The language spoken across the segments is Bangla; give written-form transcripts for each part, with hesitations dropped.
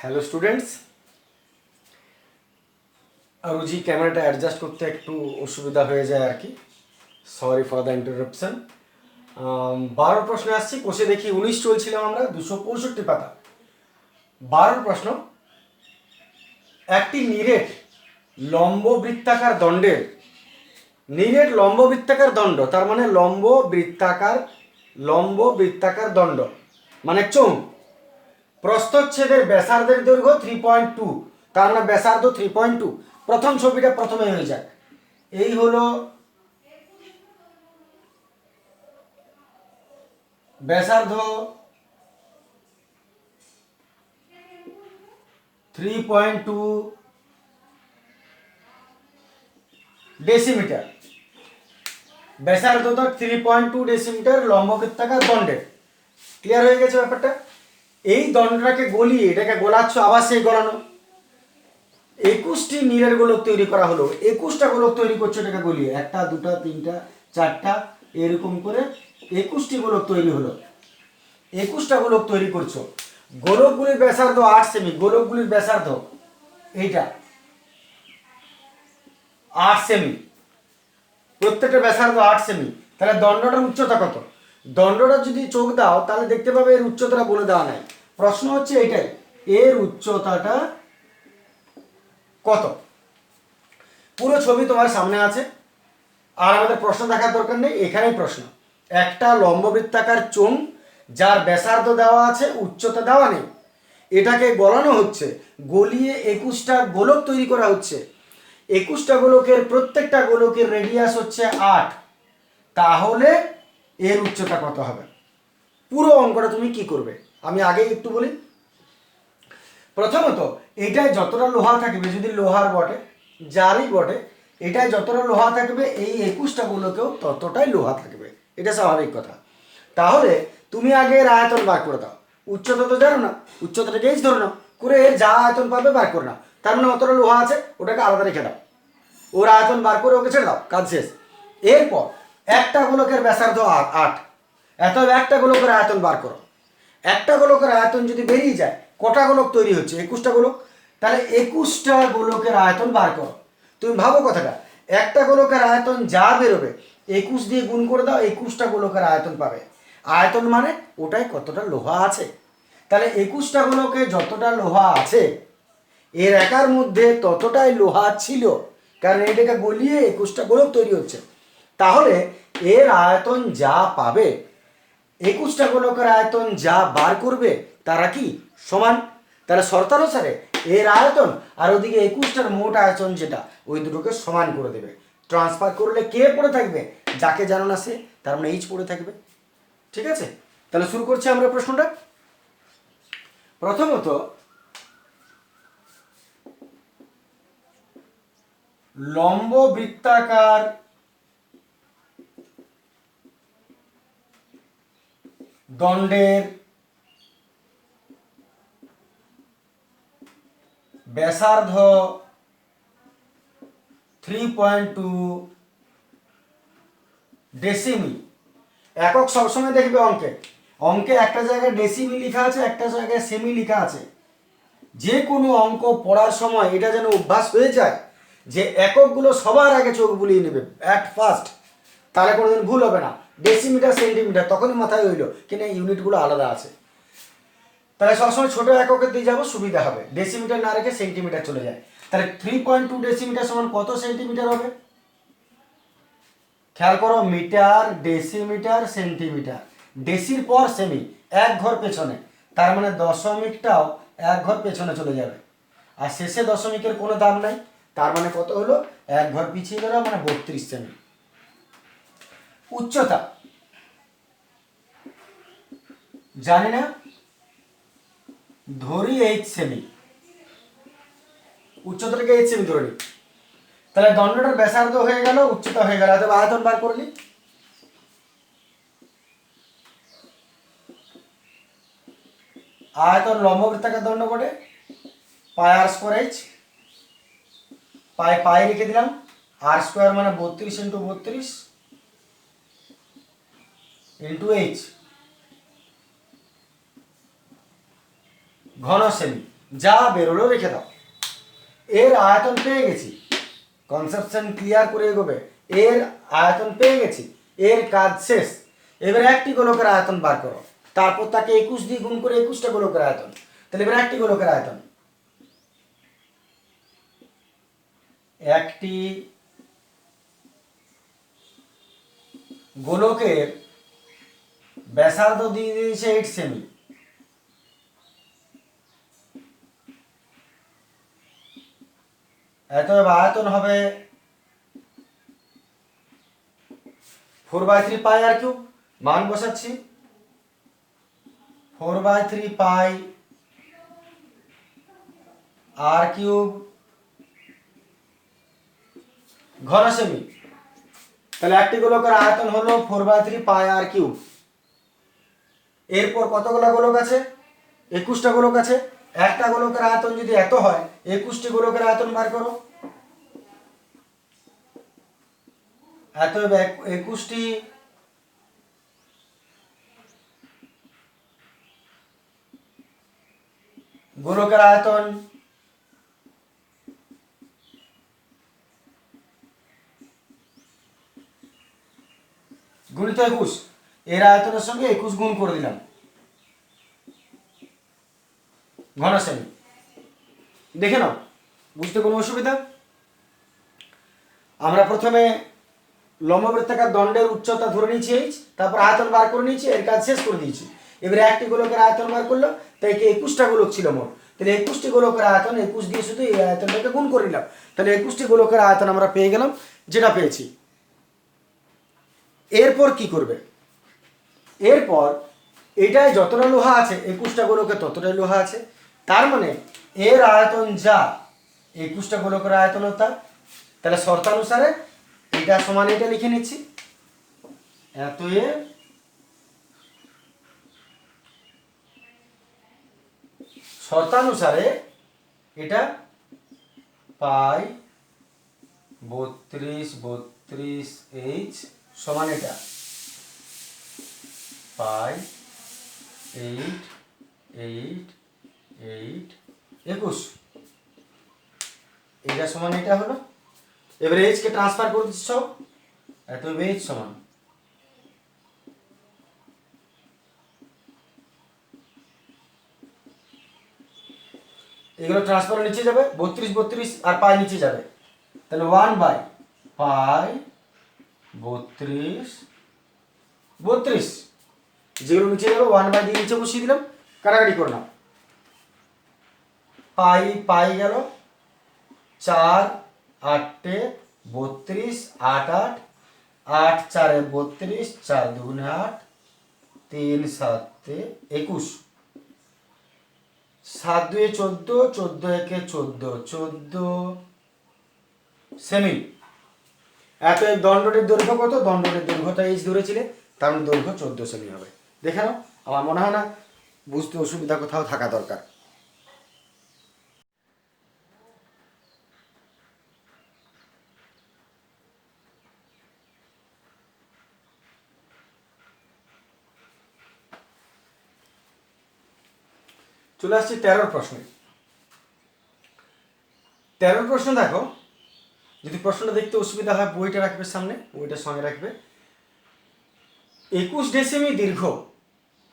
হ্যালো স্টুডেন্টস, রুজি ক্যামেরাটা অ্যাডজাস্ট করতে একটু অসুবিধা হয়ে যায় আর কি। Sorry for the interruption. 12 প্রশ্নে আসছি। কোষে দেখি 19 চলছিলাম আমরা, 265 পাতা। 12 প্রশ্ন। একটি নিরেট লম্ব বৃত্তাকার দণ্ডের দণ্ড, তার মানে লম্ব বৃত্তাকার দণ্ড মানে চোঙ, প্রস্থচ্ছেদের ব্যাসার্ধের দৈর্ঘ্য 3.2, তার মানে ব্যাসার্ধ 3.2। প্রথম ছবিটা প্রথমে হয়ে যাক। এই হলো ব্যাসার্ধ 3.2 ডেসিমিটার। ব্যাসার্ধ 3.2 ডেসিমিটার লম্ব বৃত্তাকার দণ্ডের। ক্লিয়ার হয়ে গেছে ব্যাপারটা? এই দণ্ডটাকে গলিয়ে এটাকে গোলাচ্ছ, আবার সেই গলানো 21টি নীরের গোলক তৈরি করা হলো। 21টা গোলক তৈরি করছো এটাকে গলিয়ে, 1টা 2টা 3টা 4টা এরকম করে 21টি গোলক তৈরি হলো। 21টা গোলক তৈরি করছো। গোলকগুলির ব্যাসার্ধ 8 সেমি। গোলকগুলির ব্যাসার্ধ এইটা 8 সেমি, প্রত্যেকটা ব্যাসার্ধ 8 সেমি। তাহলে দণ্ডটার উচ্চতা কত? দণ্ডটা যদি চোখ দাও তাহলে দেখতে পাবে এর উচ্চতাটা বলে দেওয়া নাই। প্রশ্ন হচ্ছে এটাই, এর উচ্চতাটা কত? পুরো ছবি তোমার সামনে আছে, আর আমাদের প্রশ্ন দেখার দরকার নেই, এখানেই প্রশ্ন। একটা লম্ববৃত্তাকার চোঙ যার ব্যাসার্ধ দেওয়া আছে, উচ্চতা দেওয়া নেই, এটাকে গলানো হচ্ছে, গলিয়ে 21টা গোলক তৈরি করা হচ্ছে। 21টা গোলকের প্রত্যেকটা গোলকের রেডিয়াস হচ্ছে 8। তাহলে এর উচ্চতা কত হবে? পুরো অঙ্কটা তুমি কি করবে আমি আগেই একটু বলি। প্রথমত এটায় যতটা লোহা থাকবে, যদি লোহার বটে, যারই বটে, এটায় যতটা লোহা থাকবে এই 21টা গোলকেও ততটাই লোহা থাকবে, এটা স্বাভাবিক কথা। তাহলে তুমি আগে এর আয়তন বার করে দাও। উচ্চতা তো জানো না, উচ্চতাটাকে এইচ ধরে নাও, করে এর যা আয়তন পাবে বার করে নাও। তার মানে অতটা লোহা আছে, ওটাকে আলাদা রেখে দাও, ওর আয়তন বার করে ওকে ছেড়ে দাও, কাজ শেষ। এরপর একটা গোলকের ব্যাসার্ধ 8, এত একটা গোলকের আয়তন বার করো। একটা গোলকের আয়তন যদি বেরিয়ে যায়, কটা গোলক তৈরি হচ্ছে? 21টা গোলক। তাহলে 21টা গোলকের আয়তন বার করো। তুমি ভাবো কথাটা, একটা গোলকের আয়তন যা বেরোবে 21 দিয়ে গুণ করে দাও, 21টা গোলকের আয়তন পাবে। আয়তন মানে ওটাই কতটা লোহা আছে। তাহলে 21টা গোলকে যতটা লোহা আছে এর একার মধ্যে ততটাই লোহা ছিল, কারণ এটাকে গলিয়ে 21টা গোলক তৈরি হচ্ছে। তাহলে এর আয়তন যা পাবে, 21টা গোলকের আয়তন যা বার করবে তারা কি সমান? তাহলে শর্তানুসারে এর আয়তন আর ওদিকে 21টার মোট আয়তন যেটা, ওই দুটোকে সমান করে দেবে। ট্রান্সফার করলে কে পড়ে থাকবে? যাকে জানো না সে, তার মানে এইচ পড়ে থাকবে। ঠিক আছে, তাহলে শুরু করছি আমরা প্রশ্নটা। প্রথমত লম্ব বৃত্তাকার দণ্ডের ব্যাসার্ধ 3.2 ডেসিমি। একক সবসময় দেখবে অঙ্কে একটা জায়গায় ডেসিমি লেখা আছে, একটা জায়গায় সেমি লেখা আছে। যে কোনো অঙ্ক পড়ার সময় এটা যেন অভ্যাস হয়ে যায় যে এককগুলো সবার আগে চোখ বুলিয়ে নেবে অ্যাট ফার্স্ট, তাহলে কোনোদিন ভুল হবে না। ডেসিমিটার সেন্টিমিটার তখনই মাথায় হইলো কিনা ইউনিটগুলো আলাদা আছে। তাহলে সবসময় ছোট এককে দিয়ে যাবো, সুবিধা হবে। ডেসিমিটার না রেখে সেন্টিমিটার চলে যায়। তাহলে 3.2 ডেসিমিটার সমান কত সেন্টিমিটার হবে? খেয়াল করো, মিটার, ডেসিমিটার, সেন্টিমিটার, ডেসির পর সেমি, এক ঘর পেছনে, তার মানে দশমিকটাও এক ঘর পেছনে চলে যাবে, আর শেষে দশমিকের কোনো দাম নাই, তার মানে কত হলো? এক ঘর পিছিয়ে গেল, মানে 32 সেমি। উচ্চতা জানি না, ধরি 8 সেমি, উচ্চতাটাকে 8 সেমি ধরে নিই। তাহলে দণ্ডটার ব্যাসার্ধ হয়ে গেল, উচ্চতা হয়ে গেল, অথবা আয়তন বার করলি। আয়তন লম্ব বৃত্তাকার দণ্ড বটে, পাই আর স্কোয়ার এইচ, পাই রেখে দিলাম, আর স্কোয়ার মানে 32 ইন্টু 32 ইন্টু এইচ, ঘন সেমি। যা বেরোলো রেখে দাও। এর আয়তন পেয়ে গেছি, কনসেপশন ক্লিয়ার করে এগোবে। এর আয়তন পেয়ে গেছি, এর কাজ শেষ। এবার একটি গোলকের আয়তন বার করো, তারপর তাকে 21 দিয়ে গুণ করে 21টা গোলকের আয়তন। তাহলে এবার একটি গোলকের আয়তন, একটি গোলকের ব্যাসার্ধ দিয়ে দিয়েছে 8 সেমি। অতএব আয়তন হবে 4/3 পাই আর কিউব। মান বসাচ্ছি, 4/3 পাই আর কিউব ঘন সেমি। তাহলে একটি গোলকের আয়তন হলো 4/3 পাই আর কিউব। এরপর কতগুলো গোলক আছে? 21টা গোলক আছে। একটা গোলকের আয়তন যদি এত হয়, 21টি গোলকের আয়তন বার করো। অতএব 21টি গোলকের আয়তন গুণিত 21, এর আয়তনের সঙ্গে 21 গুণ করে দিলাম ঘন সেমি। দেখে নাও, বুঝতে কোনো অসুবিধা? আমরা প্রথমে লম্ববৃত্তাকার দণ্ডের উচ্চতা ধরে নিয়েছি h, তারপর আয়তন বার করে নিয়েছি, এর কাজ শেষ করে দিয়েছি। এবারে একটি গোলকের আয়তন বার করলো, তাই কি 21টা গোলক ছিল মোট। তাহলে 21টি গোলকের আয়তন 21 দিয়ে শুধু এই আয়তনটাকে গুণ করে নিলাম। তাহলে 21টি গোলকের আয়তন আমরা পেয়ে গেলাম, যেটা পেয়েছি। এরপর কি করবে? এরপর এটায় যতটা লোহা আছে, 21টা গোলকে ততটাই লোহা আছে। তার মানে এর আয়তন যা, 21টা গোলকের আয়তন তা। তাহলে শর্তানুসারে এটা সমান এটা লিখে নিচ্ছি, এত এ শর্তানুসারে এটা পাই 32 সমান এটা পাই 21, এটা সমান এটা হলো। এবারে এইচ কে ট্রান্সফার করে দিচ্ছ, এত এইচ সমান এগুলো ট্রান্সফার নিচে যাবে, 32 আর পাই নিচে যাবে। তাহলে 1/পাই 32, যেগুলো নিচে যাবে 1/, দিয়ে নিচে বসিয়ে দিলাম, কাটাকাটি করলাম। পাই পাই গেল 4 8 32, 8 8 8 4 32, 4 2 8, 3 7 21, 7 2 14, 14 1 14, 14 সেমি। এত দণ্ডটির দৈর্ঘ্য কত? দণ্ডটির দৈর্ঘ্যটা এইচ ধরেছিলে, তার মানে দৈর্ঘ্য 14 সেমি হবে। দেখে নাও, আমার মনে হয় না বুঝতে অসুবিধা কোথাও থাকা দরকার। চলে আসছি 13 প্রশ্নে। 13 প্রশ্ন দেখো, যদি প্রশ্নটা দেখতে অসুবিধা হয় বইটা রাখবে সামনে, বইটার সঙ্গে রাখবে। 21 ডেসিমি দীর্ঘ,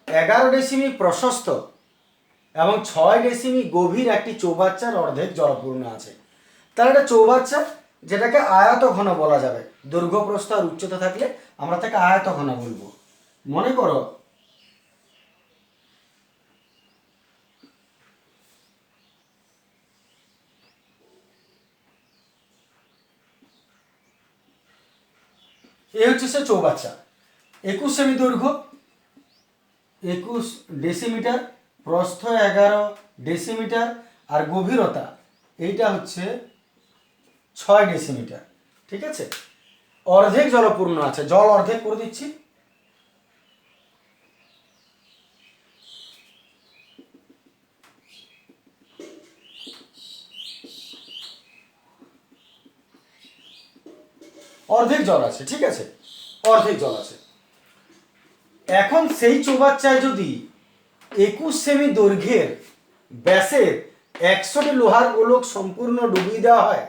11 ডেসিমি প্রশস্ত এবং 6 ডেসিমি গভীর একটি চৌবাচ্চার অর্ধেক জলপূর্ণ আছে। তাহলে একটা চৌবাচ্চা, যেটাকে আয়ত ঘন বলা যাবে। দৈর্ঘ্য প্রস্থ আর উচ্চতা থাকলে আমরা তাকে আয়ত ঘন বলবো। মনে করো এ হচ্ছে সে চৌবাচ্চা, 21 সেমি দৈর্ঘ্য, 21 ডেসিমিটার, প্রস্থ 11 ডেসিমিটার, আর গভীরতা এইটা হচ্ছে 6 ডেসিমিটার। ঠিক আছে, অর্ধেক জলপূর্ণ আছে, জল অর্ধেক করে দিচ্ছি। অর্ধেক জল আছে, ঠিক আছে, অর্ধেক জল আছে। এখন সেই চৌবাচ্চায় যদি 21 সেমি দৈর্ঘ্যের ব্যাসের 100টি লোহার গোলক সম্পূর্ণ ডুবিয়ে দেওয়া হয়,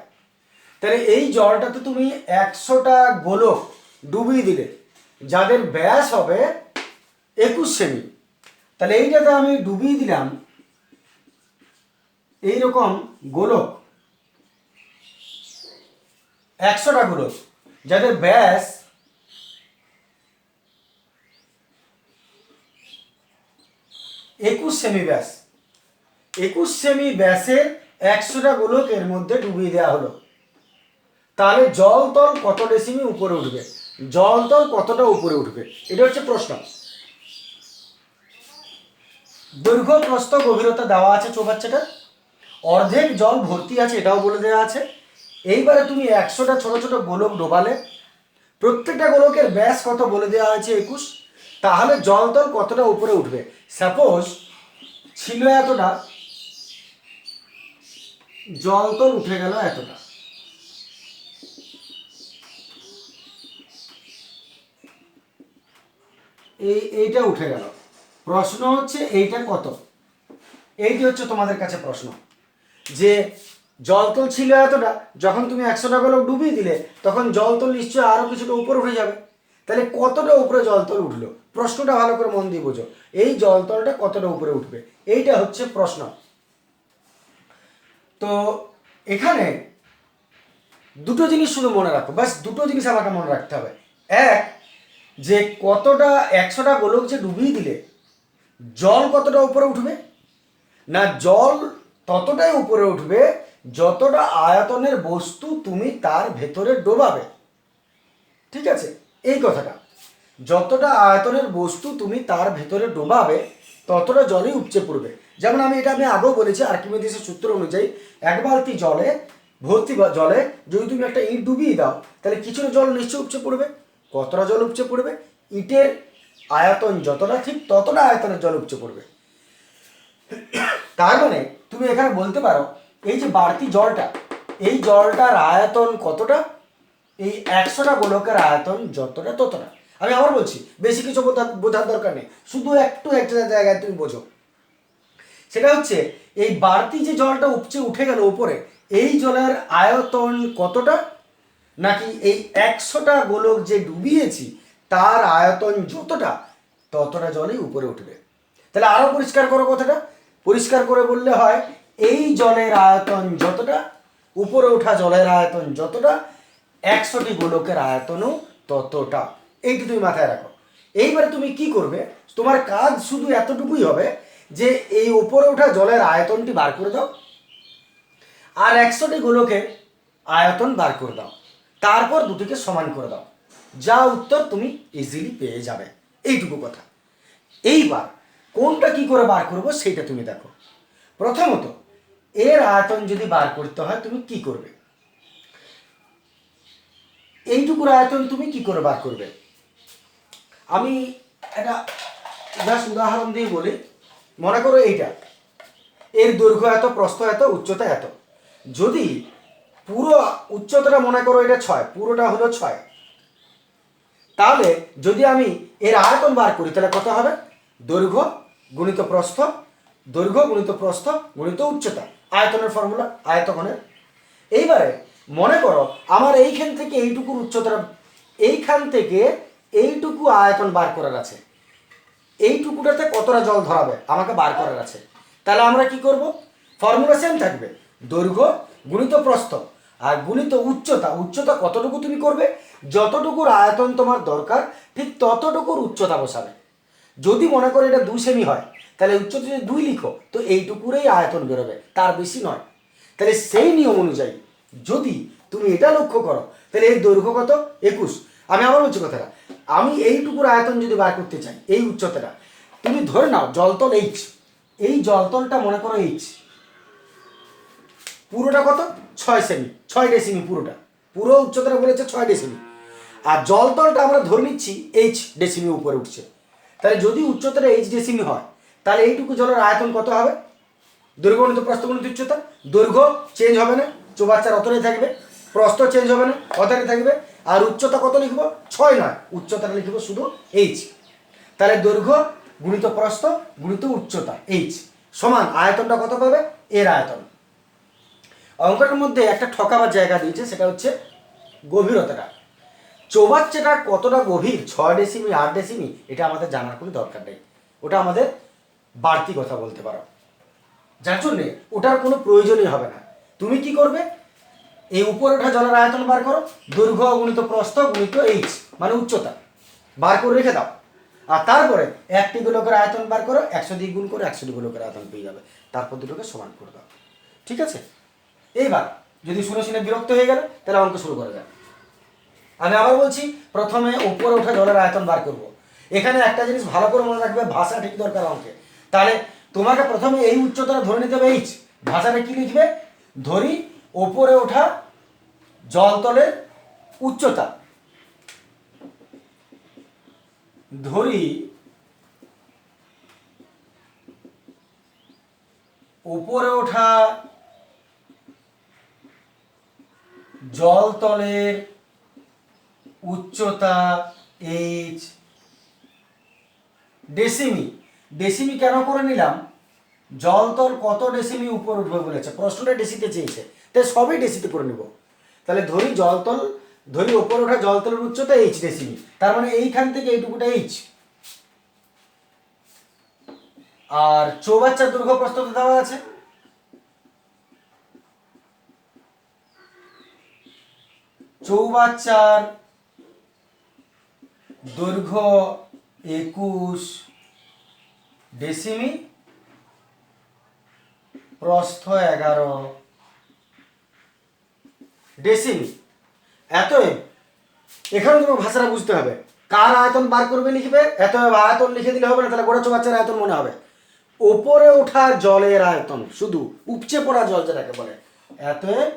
তাহলে এই জলটাতে তুমি 100টা গোলক ডুবিয়ে দিলে যাদের ব্যাস হবে 21 সেমি, তাহলে এইটাতে আমি ডুবিয়ে দিলাম এইরকম গোলক 100টা গোলক যাদের ব্যাস 21 সেমি ব্যাস, 21 সেমি ব্যাসের 100টা গোলক এর মধ্যে ডুবিয়ে দেওয়া হলো। তাহলে জলতল কত ডেসিমি উপরে উঠবে, জলতল কতটা উপরে উঠবে, এটা হচ্ছে প্রশ্ন। দৈর্ঘ্য প্রস্থ গভীরতা দেওয়া আছে চৌবাচ্চাটা, অর্ধেক জল ভর্তি আছে এটাও বলে দেওয়া আছে। এইবারে তুমি 100টা ছোট ছোট গোলক ডোবালে, প্রত্যেকটা গোলকের ব্যাস কত বলে দেওয়া হয়েছে 21, তাহলে জলতল কতটা উপরে উঠবে। সাপোজ ছিল এতটা, জলতল উঠে গেল এতটা, এইটা উঠে গেল। প্রশ্ন হচ্ছে এইটা কত, এইটি হচ্ছে তোমাদের কাছে প্রশ্ন, যে জলতল ছিল এতটা, যখন তুমি 100টা গোলক ডুবিয়ে দিলে তখন জলতল নিশ্চয়ই আরো কিছুটা উপরে উঠে যাবে, তাহলে কতটা উপরে জলতল উঠলো, প্রশ্নটা ভালো করে মন দিয়ে বোঝো, এই জলতলটা কতটা উপরে উঠবে, এইটা হচ্ছে প্রশ্ন। তো এখানে দুটো জিনিস শুধু মনে রাখো, বাস দুটো জিনিস আমাকে মনে রাখতে হবে। এক, যে কতটা 100টা গোলক যে ডুবিয়ে দিলে জল কতটা উপরে উঠবে, না জল ততটাই উপরে উঠবে যতটা আয়তনের বস্তু তুমি তার ভেতরে ডোবাবে। ঠিক আছে, এই কথাটা, যতটা আয়তনের বস্তু তুমি তার ভেতরে ডোবাবে ততটা জলই উপচে পড়বে। যেমন আমি আগেও বলেছি, আর্কিমিডিসের সূত্র অনুযায়ী 1 বালতি জলে ভর্তি জলে যদি তুমি একটা ইট ডুবিয়ে দাও তাহলে কিছুটা জল নিশ্চয়ই উপচে পড়বে। কতটা জল উপচে পড়বে, ইটের আয়তন যতটা ঠিক ততটা আয়তনের জল উপচে পড়বে। তার মানে তুমি এখানে বলতে পারো এই যে বাড়তি জলটা, এই জলটার আয়তন কতটা, এই 100টা গোলকের আয়তন যতটা ততটা। আমি আবার বলছি, বেশি কিছু বোঝার দরকার নেই, শুধু একটু একটা জায়গায় তুমি বোঝো। সেটা হচ্ছে এই বাড়তি যে জলটা উপচে উঠে গেল উপরে, এই জলের আয়তন কতটা, নাকি এই 100টা গোলক যে ডুবিয়েছি তার আয়তন যতটা ততটা জলই উপরে উঠবে। তাহলে আরো পরিষ্কার করো কথাটা, পরিষ্কার করে বললে হয় এই জলের আয়তন যতটা, উপরে ওঠা জলের আয়তন যতটা, 100টি গোলকের আয়তনও ততটা। এইটি তুমি মাথায় রাখো। এইবারে তুমি কি করবে, তোমার কাজ শুধু এতটুকুই হবে যে এই উপরে ওঠা জলের আয়তনটি বার করে দাও আর 100টি গোলকের আয়তন বার করে দাও, তারপর দুটিকে সমান করে দাও, যা উত্তর তুমি ইজিলি পেয়ে যাবে। এইটুকু কথা। এইবার কোনটা কি করে বার করবো সেইটা তুমি দেখো। প্রথমত এর আয়তন যদি বার করতে হয় তুমি কি করবে, এইটুকুর আয়তন তুমি কি করে বার করবে। আমি একটা জাস্ট উদাহরণ দিয়ে বলি, মনে করো এইটা, এর দৈর্ঘ্য এত, প্রস্থ এত, উচ্চতা এত। যদি পুরো উচ্চতাটা মনে করো এটা 6, পুরোটা হলো 6, তাহলে যদি আমি এর আয়তন বার করি তাহলে কত হবে, দৈর্ঘ্য গুণিত প্রস্থ, দৈর্ঘ্য গুণিত প্রস্থ গুণিত উচ্চতা, আয়তনের ফর্মুলা আয়তঘনের। এইবারে মনে করো আমার এইখান থেকে এইটুকুর উচ্চতাটা, এইখান থেকে এইটুকু আয়তন বার করার আছে, এইটুকুটাতে কতটা জল ধরাবে আমাকে বার করার আছে। তাহলে আমরা কি করব, ফর্মুলা সেম থাকবে, দৈর্ঘ্য গুণিত প্রস্থ আর গুণিত উচ্চতা। উচ্চতা কতটুকু তুমি করবে, যতটুকুর আয়তন তোমার দরকার ঠিক ততটুকুর উচ্চতা বসাবে। যদি মনে করো এটা 2 সেমি হয় তাহলে উচ্চতা যদি 2 লিখো তো এইটুকুরই আয়তন বেরোবে, তার বেশি নয়। তাহলে সেই নিয়ম অনুযায়ী যদি তুমি এটা লক্ষ্য করো তাহলে এর দৈর্ঘ্য কত, 21। আমি আবার বলছি কথাটা, আমি এইটুকুর আয়তন যদি বার করতে চাই, এই উচ্চতাটা তুমি ধরে নাও জলতল এইচ, এই জলতলটা মনে করো এইচ, পুরোটা কত 6 সেমি, 6 ডেসিমি, পুরোটা পুরো উচ্চতাটা বলেছে 6 ডেসিমি, আর জলতলটা আমরা ধরে নিচ্ছি এইচ ডেসিমি উপরে উঠছে। তাহলে যদি উচ্চতাটা এইচ ডেসিমি হয় তাহলে এইটুকু জলের আয়তন কত হবে, দৈর্ঘ্য গুণিত প্রস্থ গুণিত উচ্চতা। দৈর্ঘ্য চেঞ্জ হবে না, চৌবাচ্চার অতটাই থাকবে, প্রস্থ চেঞ্জ হবে না, অতটাই থাকবে, আর উচ্চতা কত লিখবো, 6 নয়, উচ্চতাটা লিখবো শুধু এইচ। তাহলে দৈর্ঘ্য গুণিত প্রস্থ গুণিত উচ্চতা এইচ সমান আয়তনটা কত পাবে, এর আয়তন। অঙ্কটার মধ্যে একটা ঠকাবার জায়গা দিয়েছে, সেটা হচ্ছে গভীরতাটা। চৌবাচ্চাটা কতটা গভীর, 6 ডেসিমি 8 ডেসিমি, এটা আমাদের জানার কোনো দরকার নেই, ওটা আমাদের বাড়তি কথা বলতে পারো, যার জন্যে ওটার কোনো প্রয়োজনই হবে না। তুমি কি করবে, এই উপরে ওঠা জলের আয়তন বার করো, দৈর্ঘ্য গুণিত প্রস্থ গুণিত এইচ মানে উচ্চতা, বার করে রেখে দাও। আর তারপরে একটি গোলকের আয়তন বার করো, 100 দিয়ে গুণ করে 100টি গোলকের আয়তন পেয়ে যাবে, তারপর দুটোকে সমান করে দাও। ঠিক আছে, এইবার যদি শুনে শুনে বিরক্ত হয়ে গেলে তাহলে অঙ্ক শুরু করা যায়। আমি আবার বলছি, প্রথমে উপরে ওঠা জলের আয়তন বার করব। এখানে একটা জিনিস ভালো করে মনে রাখবে, ভাষা ঠিক দরকার অঙ্কে। তাহলে তোমাকে প্রথমে এই উচ্চতাটা ধরে নিতে হবে এইচ, ভাষাটা কি লিখবে, ধরি ওপরে ওঠা জলতলের উচ্চতা, ধরি উপরে ওঠা জলতলের উচ্চতা এইচ ডেসিমি। ডেসিমি কেন করে নিলাম, জলতল কত ডেসিমি উপর উঠবে বলেছে, প্রশ্নটা ডেসিতে চেয়েছে, তাই সবই ডেসিতে করে নেব। তাহলে ধরি ওপরে ওঠা জলতলের উচ্চতা এইচ ডেসিমি, তার মানে এইখান থেকে এইটুকুটা এইচ। আর চৌবাচ্চার দৈর্ঘ্য প্রস্থ দেওয়া আছে, চৌবাচ্চার দৈর্ঘ্য 21 ডেসিমি, প্রস্থ 11 ডেসিমি। এতএব এখানে তোমার ভাষাটা বুঝতে হবে, কার আয়তন বার করবে লিখবে, এতএব আয়তন লিখে দিলে হবে না, তাহলে গোটা চৌবাচ্চার আয়তন মনে হবে। ওপরে ওঠা জলের আয়তন, শুধু উপচে পড়া জল যেটাকে বলে, এতএব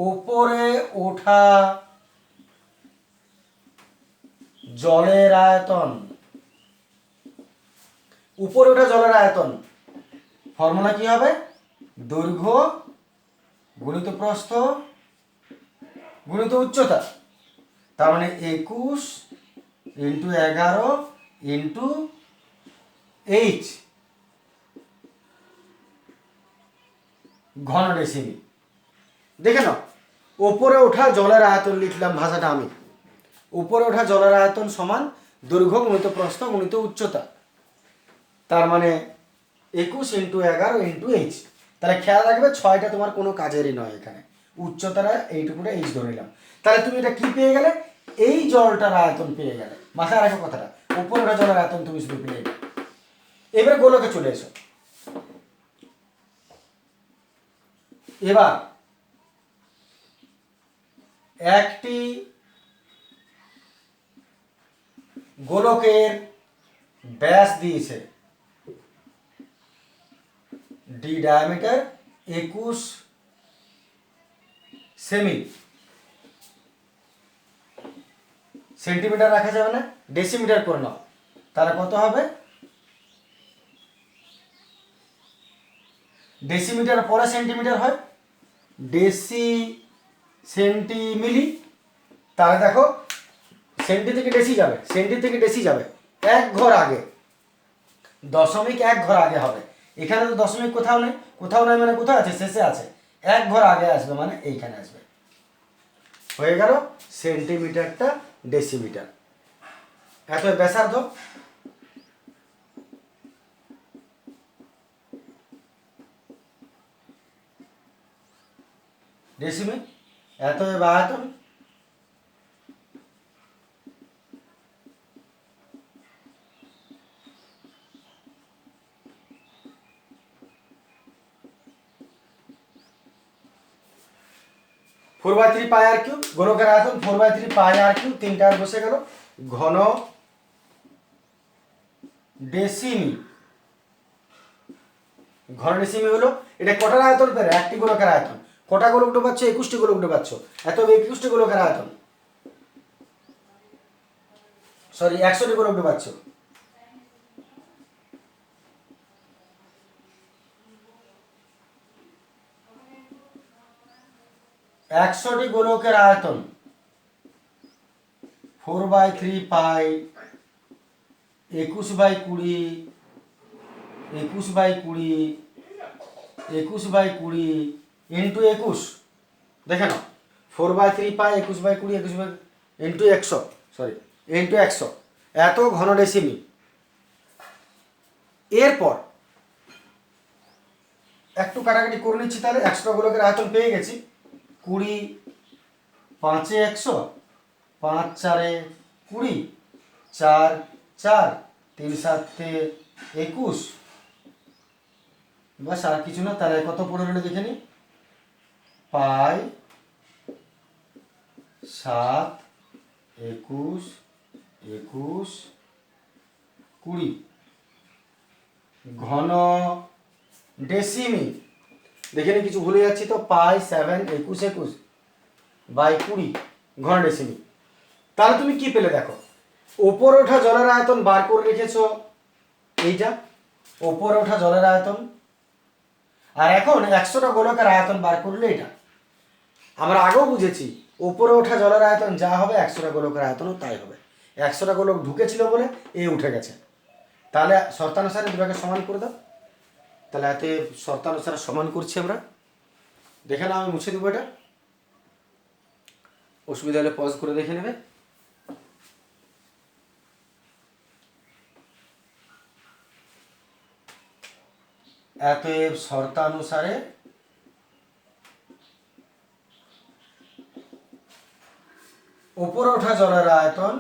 ওপরে ওঠা জলের আয়তন। উপরে ওঠা জলের আয়তন ফর্মুলা কি হবে, দৈর্ঘ্য গুণিত প্রস্থ গুণিত উচ্চতা, তার মানে 21 ইন্টু 11 ইন্টু এইচ ঘন ডেসিমি। দেখে নাও, ওপরে ওঠা জলের আয়তন লিখলাম ভাষাটা আমি, উপরে ওঠা জলের আয়তন সমান দৈর্ঘ্য গুণিত প্রস্থ গুণিত উচ্চতা, তার মানে 21 ইন্টু 11 ইন্টু এইচ। তাহলে খেয়াল রাখবে 6টা তোমার কোনো কাজেরই নয়, এখানে উচ্চতাটা এইটুকুটা এইচ ধরে নিলাম। তাহলে তুমি এটা কি পেয়ে গেলে, এই জলটার আয়তন পেয়ে গেলে। মাথায় রাখো কথাটা, উপরে ওঠা জলের আয়তন তুমি শুধু পেয়ে গেলে। এবারে গোলকে চলে এসো। এবার একটি গোলকের ব্যাস দিয়েছে ডি, ডায়ামিটার 21 সেমি, সেন্টিমিটার রাখা যাবে না, ডেসিমিটার করে নাও, তাহলে কত হবে, ডেসিমিটার পরে সেন্টিমিটার হয়, ডেসি সেন্টিমিলি। তাহলে দেখো সেন্টি থেকে ডেসি যাবে, সেন্টি থেকে ডেসি যাবে, এক ঘর আগে, 0.1 ঘর আগে হবে। এখানে তো দশমিক কোথাও নেই, কোথাও নেই মানে কোথায় আছে, শেষে আছে, এক ঘর আগে আসবে মানে এইখানে আসবে, হয়ে গেল সেন্টিমিটারটা ডেসিমিটার। এত ব্যাসার্ধ, ডেসিমি, এত আয়তন, four by three pi r cube, গোলকের আয়তন 4/3 পাই আর কিউব, 3টা আর বসে গেল, ঘন ডেসিমি। ঘন ডেসিমি হলো, এটা কটার আয়তন পেরে, একটি গোলকের আয়তন, কটা গোলক ডোবাচ্ছ, 21টি গোলক ডোবাচ্ছ, এত 21টি গোলকের আয়তন, সরি 100টি গোলক ডোবাচ্ছ, একশোটি গোলকের আয়তন 4/3 পাই 21/20 21/20, 21/20 ইন্টু 21, দেখে নাও 4/3 পাই 21/20, 21 ইন্টু 100, সরি ইন্টু 100, এত ঘন ডেসিমি। এরপর একটু কাটাকাটি করে নিচ্ছি, তাহলে 100 গোলকের আয়তন পেয়ে গেছি। 20, 5-এ 100, 5 4-এ 20, 4 4, 3 7-এ 21, বাস আর কিছু না। তাহলে কত পড়ে রইল দেখে নি, পাই 7, 21, 21, 20 ঘন ডেসিমি। দেখে নি কিছু ভুলে যাচ্ছি তো, পাই 7, 21 21 বাই 20 ঘন ডেসিমি। তাহলে তুমি কি পেলে দেখো, ওপরে ওঠা জলের আয়তন বার করে রেখেছো এইটা, ওপরে ওঠা জলের আয়তন, আর এখন 100টা গোলকের আয়তন বার করলে এটা। আমরা আগেও বুঝেছি ওপরে ওঠা জলের আয়তন যা হবে 100টা গোলকের আয়তনও তাই হবে। 100টা গোলক ঢুকেছিল বলে এ উঠে গেছে। তাহলে শর্তানুসারে দুটাকে সমান করে দাও। তাহলে এতে শর্তানুসারে সমান করছি আমরা, দেখে নাও, আমি মুছে দেবো এটা, অসুবিধা হলে পজ করে দেখে নেবে। অতএব শর্তানুসারে উপরে ওঠা জলের আয়তন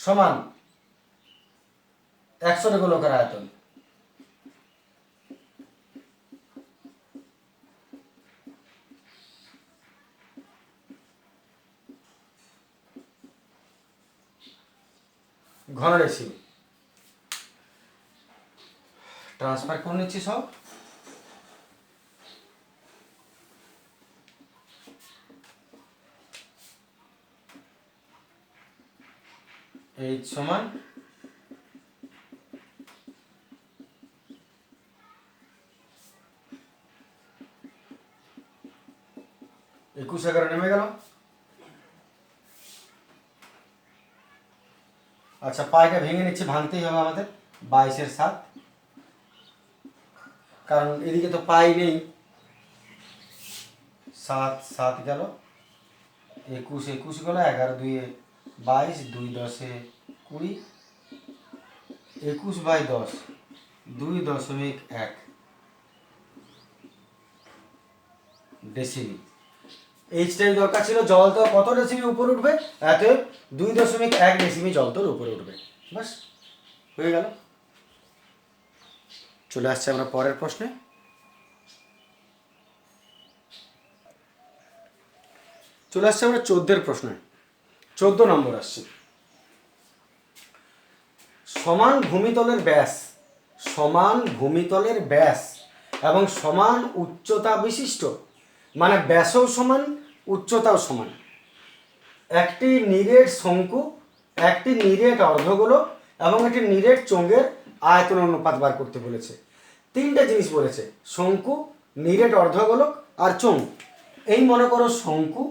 সমান 100টা গোলকের আয়তন। ঘন ডেসিমি ট্রান্সফার করে নিচ্ছি সব। এইচ সমান 21 নেমে গেল। আচ্ছা, পাইটা ভেঙে নিচ্ছে, ভাঙতেই হবে আমাদের, 22-এর 7, কারণ এদিকে তো পাই নেই। 7 7 গেল, 21 21 গেল, 11 2-এ 22, 2 10-এ 20, 21/10 2.1 ডেসিমি। এইচটাই দরকার ছিল, জল তো কত ডেসিমি উপরে উঠবে, অতএব 2.1 ডেসিমি জল তোর উপরে উঠবে। বাস হয়ে গেল। চলে আসছে আমরা পরের প্রশ্নে। চলে আসছে আমরা 14-এর প্রশ্নে। 14 নম্বর আসছে, সমান ভূমিতলের ব্যাস, সমান ভূমিতলের ব্যাস এবং সমান উচ্চতা বিশিষ্ট, মানে ব্যাসও সমান উচ্চতাও সমান, একটি নিরেট শঙ্কু, একটি নিরেট অর্ধগোলক এবং একটি নিরেট চোঙের আয়তন অনুপাত বার করতে বলেছে। 3টে জিনিস বলেছে, শঙ্কু, নিরেট অর্ধগোলক আর চোঙ। এই মনে করো শঙ্কু,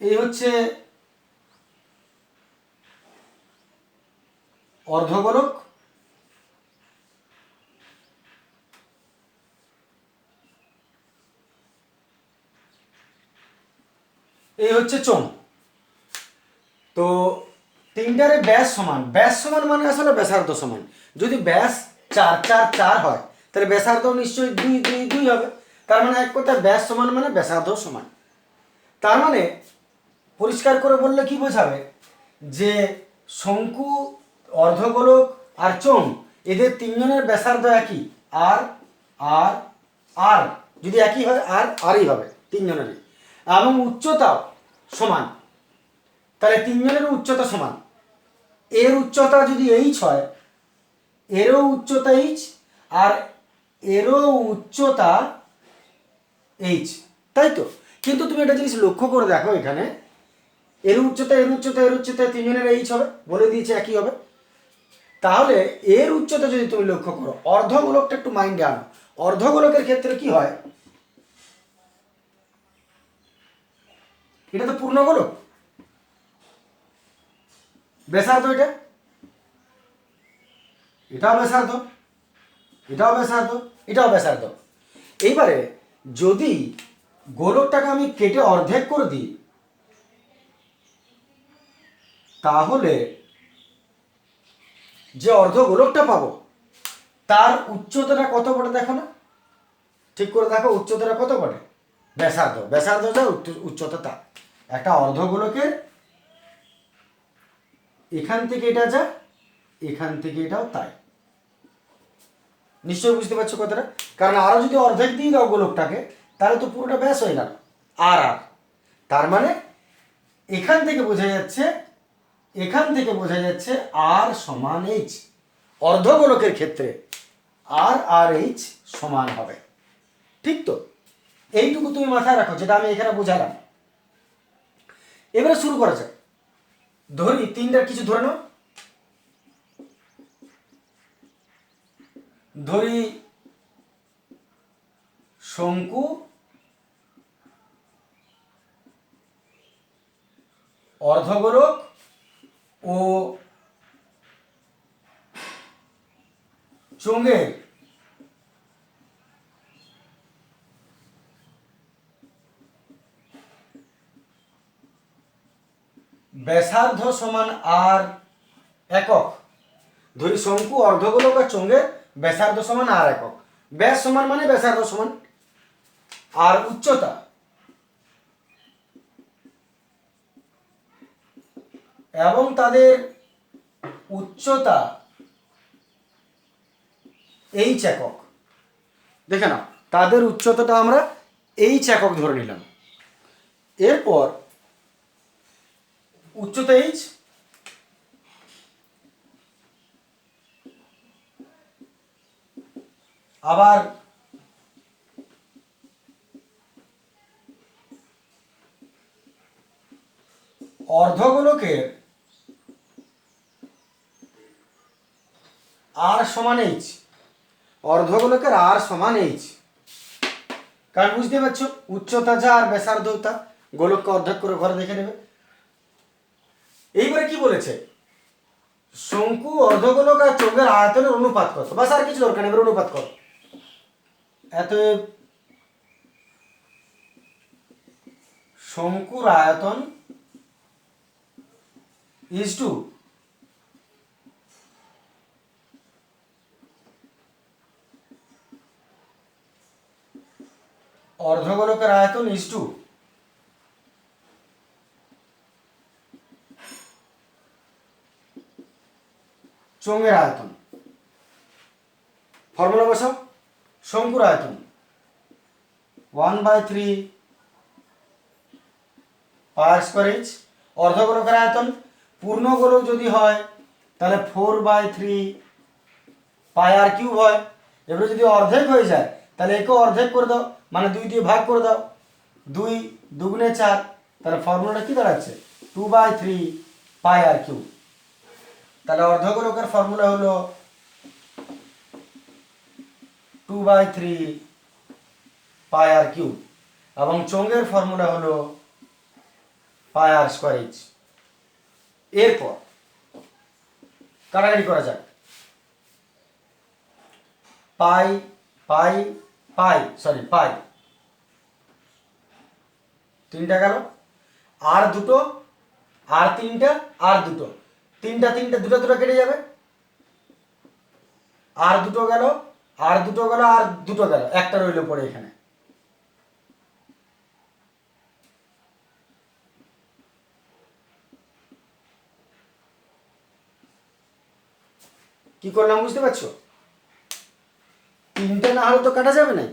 এই হচ্ছে অর্ধগোলক, এই হচ্ছে চোঙ। তো তিনটারে ব্যাস সমান, ব্যাস সমান মানে আসলে ব্যাসার্ধ সমান। যদি ব্যাস 4 4 4 হয় তাহলে ব্যাসার্ধ নিশ্চয়ই 2 2 2 হবে। তার মানে এক কথায় ব্যাস সমান মানে ব্যাসার্ধ সমান। তার মানে পরিষ্কার করে বললে কি বোঝাবে, যে শঙ্কু, অর্ধগোলক আর চোঙ, এদের তিনজনের ব্যাসার্ধ একই, আর আর আর যদি একই হয় আর আরই হবে তিনজনেরই, এবং উচ্চতাও সমান। তাহলে তিনজনের উচ্চতা সমান, এর উচ্চতা যদি এইচ হয়, এরও উচ্চতা এইচ আর এরও উচ্চতা এইচ, তাই তো। কিন্তু তুমি একটা জিনিস লক্ষ্য করে দেখো, এখানে এর উচ্চতা এর উচ্চতা এর উচ্চতা তিনজনের এইচ হবে, বলে দিয়েছে একই হবে। তাহলে এর উচ্চতা যদি তুমি লক্ষ্য করো, অর্ধগোলকটা একটু মাইন্ডে আনো, অর্ধগোলকের ক্ষেত্রে কি হয়, এটা তো পূর্ণ গোলক, ব্যাসার্ধ এটা, এটাও ব্যাসার্ধ, এটাও ব্যাসার্ধ, এটাও ব্যাসার্ধ। এইবারে যদি গোলকটাকে আমি কেটে অর্ধেক করে দিই, তাহলে যে অর্ধ গোলকটা পাবো তার উচ্চতাটা কত বটে দেখো না, ঠিক করে দেখো উচ্চতাটা কত বটে, ব্যাসার্ধ, ব্যাসার্ধ যা উচ্চতা তা। একটা অর্ধ গোলকের এখান থেকে এটা যা, এখান থেকে এটাও তাই। নিশ্চয়ই বুঝতে পারছো কথাটা? কারণ আরো যদি অর্ধেক দিয়ে দাও গোলকটাকে, তাহলে তো পুরোটা ব্যাস হয়ে গেল আর আর। তার মানে এখান থেকে বোঝা যাচ্ছে, এখান থেকে বোঝা যাচ্ছে আর সমান এইচ। অর্ধ গোলকের ক্ষেত্রে আর আর এইচ সমান হবে, ঠিক তো? এইটুকু তুমি মাথায় রাখো, যেটা আমি এখানে বোঝালাম। এবারে শুরু করা যাক। ধরি তিনটার কিছু ধরে নাও, ধরি শঙ্কু, অর্ধগোলক ও চোঙের ব্যাসার্ধ সমান আর একক। ধরি শঙ্কু, অর্ধগোলক আর চোঙের ব্যাসার্ধ সমান আর একক। ব্যাস সমান মানে ব্যাসার্ধ সমান, আর উচ্চতা এবং তাদের উচ্চতা এইচ একক। দেখে নাও, তাদের উচ্চতাটা আমরা এইচ একক ধরে নিলাম। এরপর উচ্চতা এইচ, আবার অর্ধগোলকের আর সমান এইচ, অর্ধগোলকের আর সমান এইচ। কারণ বুঝতে পারছো উচ্চতা যা আর ব্যাসার্ধ তা, গোলককে অর্ধেক করে ঘরে দেখে নেবে। এইবারে কি বলেছে, শঙ্কু, অর্ধগোলক আর চোঙের আয়তনের অনুপাত কত, বাস আর কিছু দরকার নেই, এবার অনুপাত কত। অতএব শঙ্কুর আয়তন ইজ টু অর্ধগোলকের আয়তন ইজ টু চোঙের আয়তন। ফর্মুলা বসাও। শঙ্কুর আয়তন 1/3 পাই স্কয়ার এইচ। অর্ধগোলকের আয়তন পূর্ণ গোলক যদি হয় তাহলে 4/3 পাই আর কিউব হয়। এবারে যদি অর্ধেক হয়ে যায় তাহলে একে অর্ধেক করে দাও, মানে 2 দিয়ে ভাগ করে দাও, 2 দুগুণে 4। তাহলে ফর্মুলাটা কি দাঁড়াচ্ছে, 2/3 পাই আর কিউব। তাহলে অর্ধগোলকের ফর্মুলা হলো 2/3 পাই আর কিউব এবং চোঙের ফর্মুলা হলো পাই আর স্কয়ার এইচ। এরপর কাটাকাটি করা যাক। পাই পাই পাই সরি পাই, তিনটা গেল, আর দুটো, আর তিনটা, আর দুটো, তিনটা তিনটা দুটো দুটো কেটে যাবে, আর দুটো গেল, আর দুটো গেল, আর দুটো গেল, একটা রইল পড়ে এখানে। কি করলাম বুঝতে পারছো? তিনটে না হলে তো কাটা যাবে না।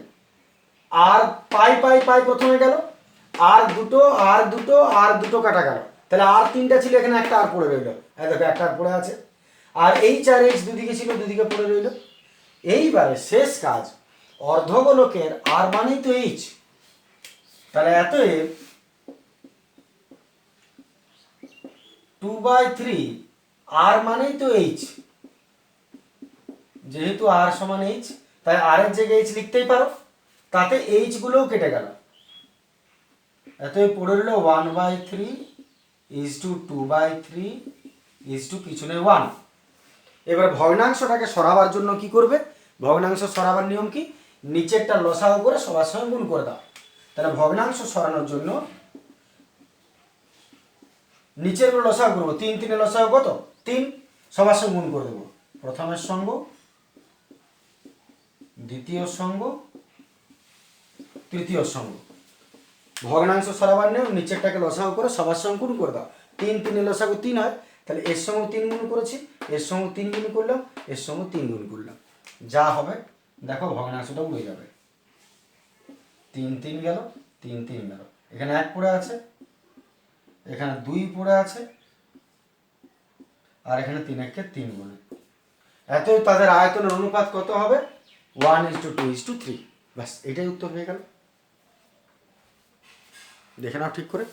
আর পাই পাই পাই প্রথমে গেল, আর দুটো, আর দুটো, আর দুটো কাটা গেল, তাহলে আর তিনটা ছিল, এখানে একটা আর পড়ে রইল, দেখো একটা আর পড়ে আছে। আর এইচ আর এইচ দুদিকে ছিল, দুদিকে পড়ে রইল। এইবারে শেষ কাজ, অর্ধগোলকের আর মানেই তো এইচ, তাহলে অতএব 2/3 আর মানেই তো এইচ, যেহেতু আর সমান এইচ তাই আর এর জায়গায় এইচ লিখতেই পারো, তাতে এইচ গুলোও কেটে গেল। এতই পড়ে রইল 1/3 2/3 পিছনে 1। এবার ভগ্নাংশটাকে সরাবার জন্য কি করবে? ভগ্নাংশ সরাবার নিয়ম কি? নিচেরটা লসাগু করে সবার সঙ্গে গুণ করে দাও। তাহলে ভগ্নাংশ সরানোর জন্য নিচের লসাগু করবো, 3 3 লসাগু কত? 3, সবার সঙ্গে গুণ করে দেবো। প্রথমের সঙ্গ, দ্বিতীয় সঙ্গ, তৃতীয় সঙ্গ। ভগ্নাংশ সরাবার নিয়ম, নিচেরটাকে লসাগু করে সবার সঙ্গে গুণ করে দাও। 3 3 লসাগু 3 হয়, তাহলে এর সঙ্গে 3 গুণ করেছি, এর সঙ্গে 3 গুণ করলাম, এর সঙ্গে 3 গুণ করলাম, যা হবে দেখো ভগ্নাংশটা উড়ে যাবে। 3 3 গেল, 3 3 গেল, এখানে 1 পড়ে আছে, এখানে 2 পড়ে আছে, আর এখানে 3 1 কে 3 গুণে। এতই তাদের আয়তনের অনুপাত কত হবে? 1:2:3। ব্যাস, এটাই উত্তর হয়ে গেল। দেখে নাও ঠিক করে।